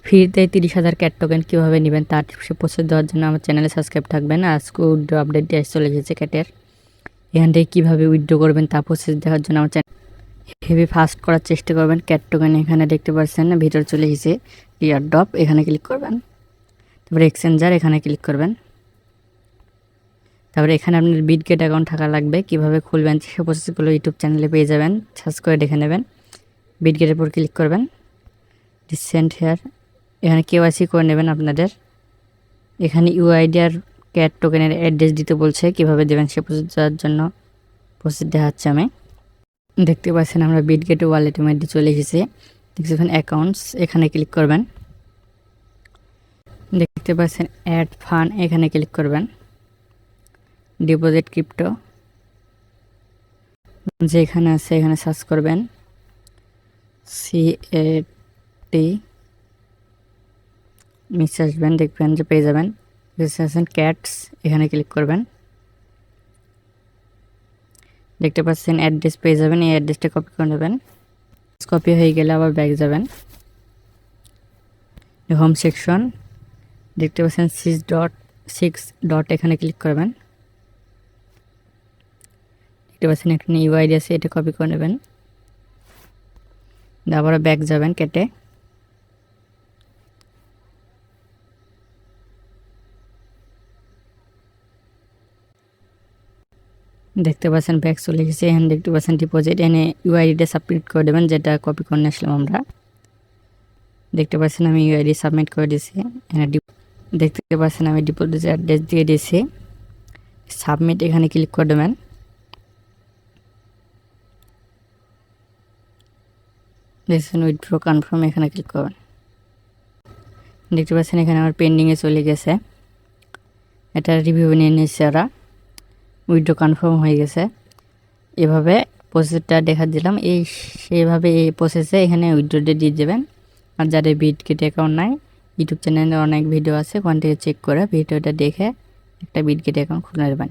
ফ্রিতে 30,000 cat token কীভাবে নেবেন তার প্রসেস দেওয়ার জন্য আমার চ্যানেলে সাবস্ক্রাইব থাকবেন। আজকে উইথড্র আপডেট দিয়ে চলে গেছে ক্যাটের। এখান থেকে কীভাবে উইথড্র করবেন তা প্রসেস দেওয়ার জন্য আমার চ্যানেল হেভি ফাস্ট করার চেষ্টা করবেন। ক্যাট টোকেন এখানে দেখতে পাচ্ছেন না, ভিতরে চলে গেছে এয়ারড্রপ, এখানে ক্লিক করবেন। তারপরে এক্সচেঞ্জার এখানে ক্লিক করবেন। তারপরে এখানে আপনার বিটগেট অ্যাকাউন্ট থাকা লাগবে। কীভাবে খুলবেন সে প্রসেসগুলো ইউটিউব চ্যানেলে পেয়ে যাবেন, সার্চ করে দেখে নেবেন। বিটগেটের উপর ক্লিক করবেন, রিসেন্ট হেয়ার এখানে কেওয়াইসি করে নেবেন আপনাদের। এখানে ইউআইডি আর ক্যাট টোকেনের অ্যাড্রেস দিতে বলছে, কীভাবে দেবেন সে প্রসেস দেওয়ার জন্য প্রসেস দেখাচ্ছে আমি। দেখতে পাচ্ছেন আমরা বিটগেট ওয়ালেটের মধ্যে চলে এসেছি। দেখছেন অ্যাকাউন্টস এখানে ক্লিক করবেন। দেখতে পাচ্ছেন অ্যাড ফান্ড এখানে ক্লিক করবেন। ডিপোজিট ক্রিপ্টো যেখানে আছে এখানে সার্চ করবেন CAT, নিচে আসবেন, দেখবেন যে পেয়ে যাবেন ক্যাটস, এখানে ক্লিক করবেন। দেখতে পাচ্ছেন অ্যাড্রেস পেয়ে যাবেন, এই অ্যাড্রেসটা কপি করে নেবেন। কপি হয়ে গেলে আবার ব্যাক যাবেন, হোম সেকশন দেখতে পাচ্ছেন 6.6 এখানে ক্লিক করবেন। দেখতে পাচ্ছেন এখানে ইউআইডি আছে, এটা কপি করে নেবেন। আবার ব্যাক যাবেন কেটে, দেখতে পাচ্ছেন ব্যাক চলে গেছে। এখানে দেখতে পাচ্ছেন ডিপোজিট, এনে ইউআইডিটা সাবমিট করে দেবেন যেটা কপি করে নিয়ে আসলাম আমরা। দেখতে পাচ্ছেন আমি ইউআইডি সাবমিট করে দিয়েছি। এখানে দেখতে পাচ্ছেন আমি ডিপোজিট অ্যাড্রেস দিয়ে দিয়েছি। সাবমিট এখানে ক্লিক করে দেবেন। দেখছেন উইথড্র কনফার্ম এখানে ক্লিক করবেন। দেখতে পাচ্ছেন এখানে আমার পেন্ডিংয়ে চলে গেছে, এটা রিভিউ নিয়ে নিচ্ছে ওরা। উইথড্র কনফার্ম হয়ে গেছে। এভাবে প্রসেসটা দেখা দিলাম, সেইভাবে এই প্রসেসে এখানে উইথড্রটা দিয়ে দেবেন। আর যাদের বিটগেট অ্যাকাউন্ট নাই, ইউটিউব চ্যানেলে অনেক ভিডিও আছে, ওখান থেকে চেক করে ভিডিওটা দেখে একটা বিটগেট অ্যাকাউন্ট খুলে নেবেন।